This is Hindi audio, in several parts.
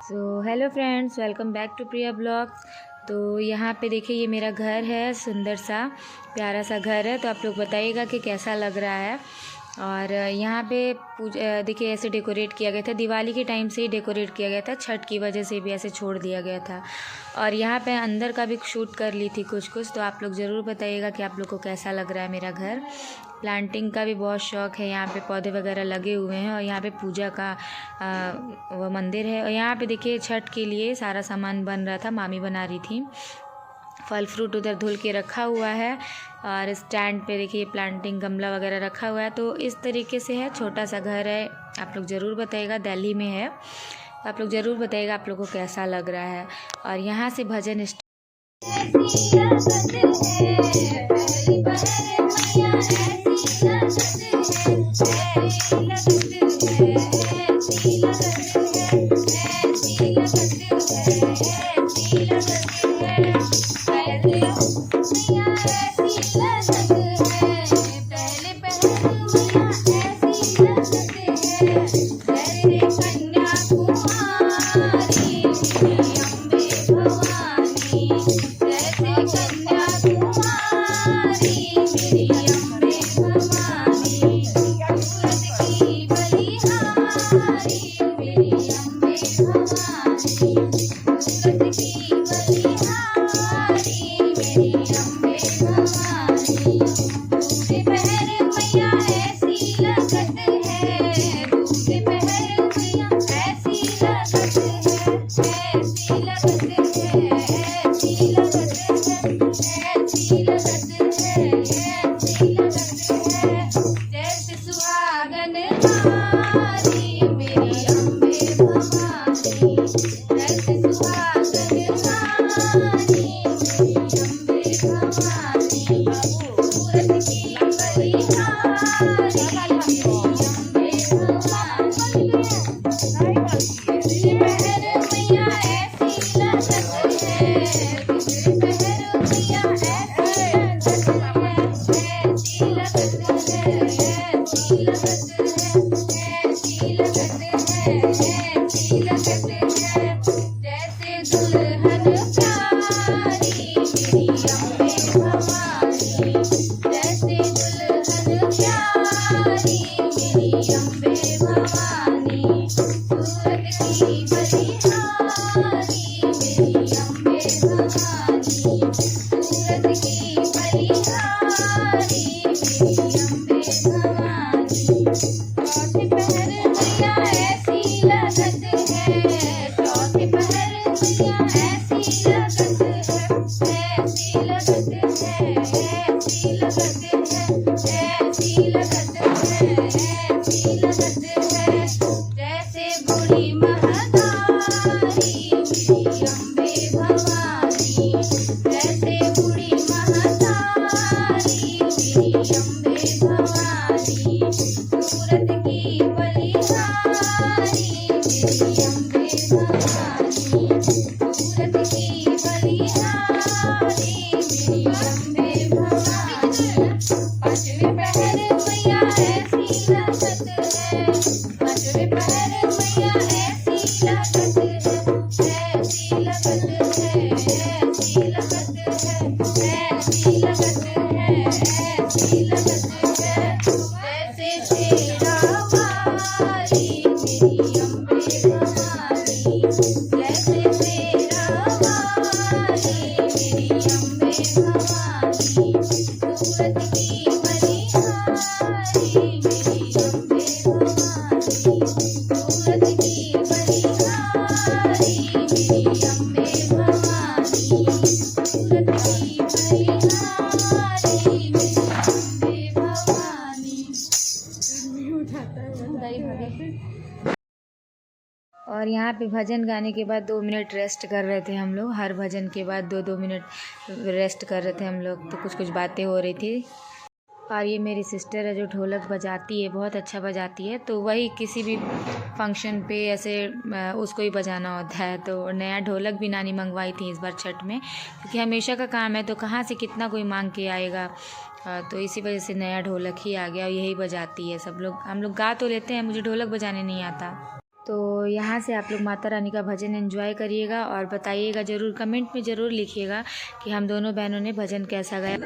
So hello friends, welcome back to Priya blogs. तो यहाँ पे देखिए, ये मेरा घर है, सुंदर सा प्यारा सा घर है। तो आप लोग बताइएगा कि कैसा लग रहा है। और यहाँ पे पूजा देखिए ऐसे डेकोरेट किया गया था, दिवाली के टाइम से ही डेकोरेट किया गया था, छठ की वजह से भी ऐसे छोड़ दिया गया था। और यहाँ पे अंदर का भी शूट कर ली थी कुछ कुछ। तो आप लोग ज़रूर बताइएगा कि आप लोग को कैसा लग रहा है मेरा घर। प्लांटिंग का भी बहुत शौक़ है, यहाँ पे पौधे वगैरह लगे हुए हैं। और यहाँ पे पूजा का वो मंदिर है। और यहाँ पे देखिए छठ के लिए सारा सामान बन रहा था, मामी बना रही थी। फल फ्रूट उधर धुल के रखा हुआ है। और स्टैंड पे देखिए प्लांटिंग गमला वगैरह रखा हुआ है। तो इस तरीके से है, छोटा सा घर है। आप लोग ज़रूर बताइएगा, दिल्ली में है। तो आप लोग ज़रूर बताइएगा आप लोग को कैसा लग रहा है। और यहाँ से भजन और यहाँ पे भजन गाने के बाद 2 मिनट रेस्ट कर रहे थे हम लोग। हर भजन के बाद 2-2 मिनट रेस्ट कर रहे थे हम लोग। तो कुछ कुछ बातें हो रही थी। और ये मेरी सिस्टर है जो ढोलक बजाती है, बहुत अच्छा बजाती है। तो वही किसी भी फंक्शन पे ऐसे उसको ही बजाना होता है। तो नया ढोलक भी नानी मंगवाई थी इस बार छठ में, क्योंकि हमेशा का काम है तो कहाँ से कितना कोई मांग के आएगा। तो इसी वजह से नया ढोलक ही आ गया और यही बजाती है। सब लोग, हम लोग गा तो लेते हैं, मुझे ढोलक बजाने नहीं आता। तो यहाँ से आप लोग माता रानी का भजन एंजॉय करिएगा और बताइएगा ज़रूर, कमेंट में ज़रूर लिखिएगा कि हम दोनों बहनों ने भजन कैसा गाया।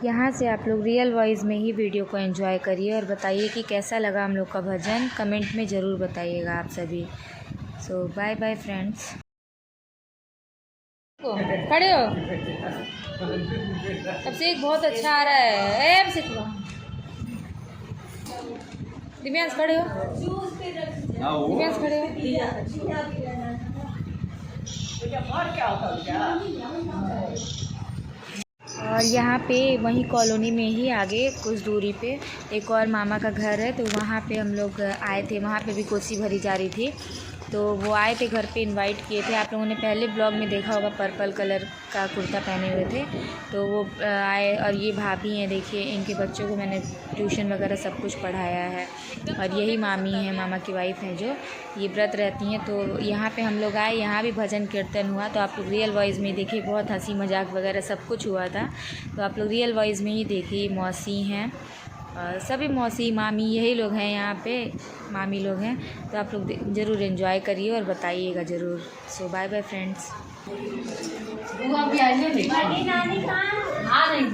यहाँ से आप लोग रियल वॉइस में ही वीडियो को एंजॉय करिए और बताइए कि कैसा लगा हम लोग का भजन। कमेंट में ज़रूर बताइएगा आप सभी। सो बाय बाय फ्रेंड्स। खड़े हो, अब से एक बहुत अच्छा आ रहा है। अब सीख लो। दिव्यांश खड़े हो, दिव्यांश खड़े हो। और यहाँ पे वहीं कॉलोनी में ही आगे कुछ दूरी पे एक और मामा का घर है, तो वहाँ पे हम लोग आए थे। वहाँ पे भी कोसी भरी जा रही थी, तो वो आए थे घर पे, इनवाइट किए थे। आप लोगों ने पहले ब्लॉग में देखा होगा, पर्पल कलर का कुर्ता पहने हुए थे, तो वो आए। और ये भाभी हैं, देखिए इनके बच्चों को मैंने ट्यूशन वगैरह सब कुछ पढ़ाया है। और यही मामी हैं, मामा की वाइफ हैं, जो ये व्रत रहती हैं। तो यहाँ पे हम लोग आए, यहाँ भी भजन कीर्तन हुआ। तो आप लोग रियल वॉइस में देखिए, बहुत हंसी मजाक वगैरह सब कुछ हुआ था। तो आप लोग रियल वॉइस में ही देखिए। मौसी हैं, सभी मौसी मामी यही लोग हैं, यहाँ पे मामी लोग हैं। तो आप लोग ज़रूर एंजॉय करिए और बताइएगा ज़रूर। सो बाय बाय फ्रेंड्स। महारानी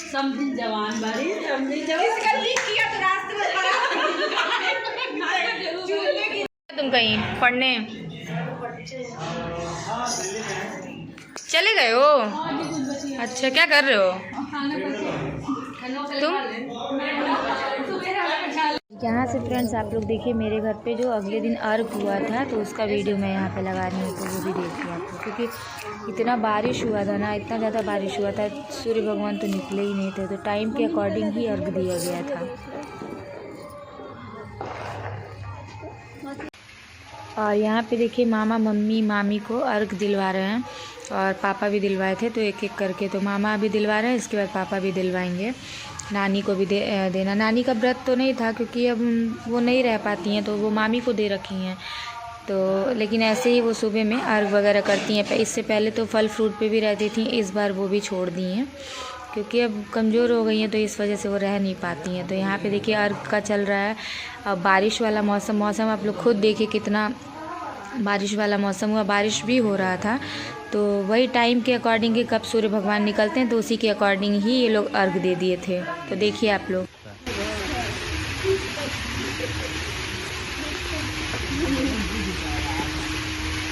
समझिन जवान बारी समझिन जवान इसका लिख किया तो रास्ते में तुम कहीं पढ़ने चले गए हो? अच्छा, क्या कर रहे हो तुम? यहाँ से फ्रेंड्स आप लोग देखिए, मेरे घर पे जो अगले दिन अर्घ हुआ था तो उसका वीडियो मैं यहाँ पे लगा रही हूँ, तो वो भी देखिए आप लोग, क्योंकि इतना बारिश हुआ था ना, इतना ज़्यादा बारिश हुआ था, सूर्य भगवान तो निकले ही नहीं थे, तो टाइम के अकॉर्डिंग ही अर्घ दिया गया था। और यहाँ पे देखिए मामा मम्मी मामी को अर्घ दिलवा रहे हैं, और पापा भी दिलवाए थे, तो एक एक करके, तो मामा अभी दिलवा रहे हैं, इसके बाद पापा भी दिलवाएंगे। नानी को भी देना। नानी का व्रत तो नहीं था क्योंकि अब वो नहीं रह पाती हैं, तो वो मामी को दे रखी हैं, तो लेकिन ऐसे ही वो सुबह में अर्घ वगैरह करती हैं। इससे पहले तो फल फ्रूट पे भी रहती थी, इस बार वो भी छोड़ दी हैं क्योंकि अब कमज़ोर हो गई हैं, तो इस वजह से वो रह नहीं पाती हैं। तो यहाँ पे देखिए अर्घ का चल रहा है। अब बारिश वाला मौसम आप लोग खुद देखिए कितना बारिश वाला मौसम हुआ, बारिश भी हो रहा था, तो वही टाइम के अकॉर्डिंग ही कब सूर्य भगवान निकलते हैं तो उसी के अकॉर्डिंग ही ये लोग अर्घ दे दिए थे। तो देखिए आप लोग,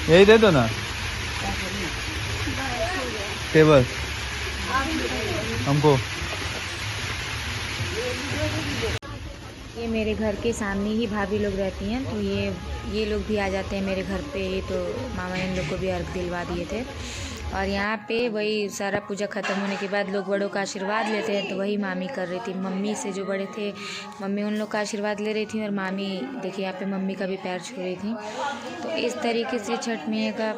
यही दे दो ना टेबल हमको। ये मेरे घर के सामने ही भाभी लोग रहती हैं, तो ये लोग भी आ जाते हैं मेरे घर पे, तो मामा इन लोग को भी अर्घ दिलवा दिए थे। और यहाँ पे वही सारा पूजा ख़त्म होने के बाद लोग बड़ों का आशीर्वाद लेते हैं, तो वही मामी कर रही थी। मम्मी से जो बड़े थे, मम्मी उन लोग का आशीर्वाद ले रही थी, और मामी देखिए यहाँ पे मम्मी का भी पैर छू रही थी। तो इस तरीके से छठ मैया का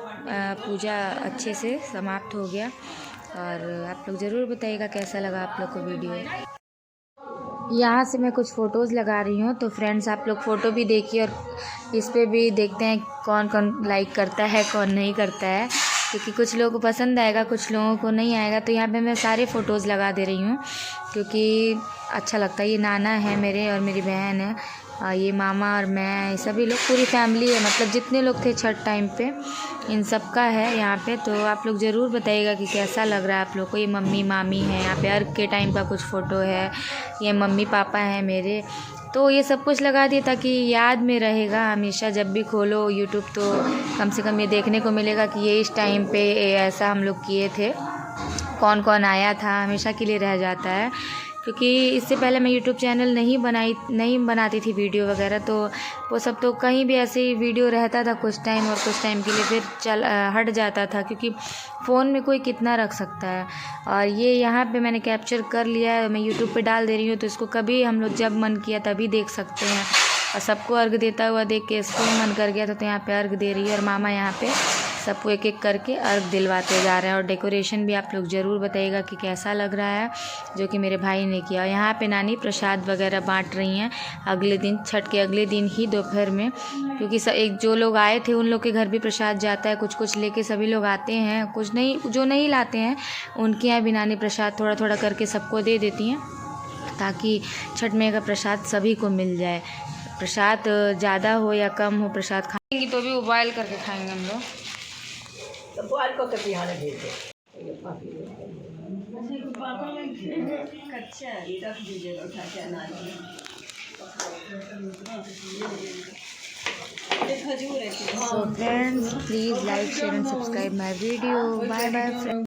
पूजा अच्छे से समाप्त हो गया। और आप लोग ज़रूर बताइएगा कैसा लगा आप लोग को वीडियो। यहाँ से मैं कुछ फ़ोटोज़ लगा रही हूँ, तो फ्रेंड्स आप लोग फ़ोटो भी देखिए, और इस पे भी देखते हैं कौन कौन लाइक करता है कौन नहीं करता है, क्योंकि कुछ लोगों को पसंद आएगा कुछ लोगों को नहीं आएगा। तो यहाँ पे मैं सारे फ़ोटोज़ लगा दे रही हूँ क्योंकि अच्छा लगता है। ये नाना है मेरे और मेरी बहन है, ये मामा और मैं, सभी लोग पूरी फैमिली है, मतलब जितने लोग थे छठ टाइम पे इन सब का है यहाँ पे। तो आप लोग ज़रूर बताइएगा कि कैसा लग रहा है आप लोग को। ये मम्मी मामी है, यहाँ पे अर्घ के टाइम का कुछ फ़ोटो है, ये मम्मी पापा हैं मेरे, तो ये सब कुछ लगा दिया ताकि याद में रहेगा हमेशा। जब भी खोलो यूट्यूब तो कम से कम ये देखने को मिलेगा कि ये इस टाइम पे ऐसा हम लोग किए थे, कौन कौन आया था, हमेशा के लिए रह जाता है। क्योंकि इससे पहले मैं यूट्यूब चैनल नहीं बनाती थी वीडियो वगैरह, तो वो सब तो कहीं भी ऐसे ही वीडियो रहता था कुछ टाइम, और कुछ टाइम के लिए फिर हट जाता था, क्योंकि फ़ोन में कोई कितना रख सकता है। और ये यहाँ पे मैंने कैप्चर कर लिया है, मैं यूट्यूब पे डाल दे रही हूँ, तो इसको कभी हम लोग जब मन किया तभी देख सकते हैं। और सबको अर्घ देता हुआ देख के इसको मन कर गया तो यहाँ पे अर्घ दे रही है, और मामा यहाँ पे सबको एक एक करके अर्घ दिलवाते जा रहे हैं। और डेकोरेशन भी आप लोग ज़रूर बताइएगा कि कैसा लग रहा है, जो कि मेरे भाई ने किया। यहाँ पे नानी प्रसाद वगैरह बांट रही हैं अगले दिन, छठ के अगले दिन ही दोपहर में, क्योंकि एक जो लोग आए थे उन लोग के घर भी प्रसाद जाता है, कुछ कुछ लेके सभी लोग आते हैं, कुछ नहीं, जो नहीं लाते हैं उनके यहाँ भी नानी प्रसाद थोड़ा थोड़ा करके सबको दे देती हैं, ताकि छठ मैया का प्रसाद सभी को मिल जाए। प्रसाद ज़्यादा हो या कम हो, प्रसाद खाएंगे तो भी बॉयल करके खाएंगे हम लोग। तो बॉयल को के बिहार भेज दे कच्चा रख दीजिएगा उठा के अनाज में। So friends, please like, share and subscribe my video. Bye bye friends.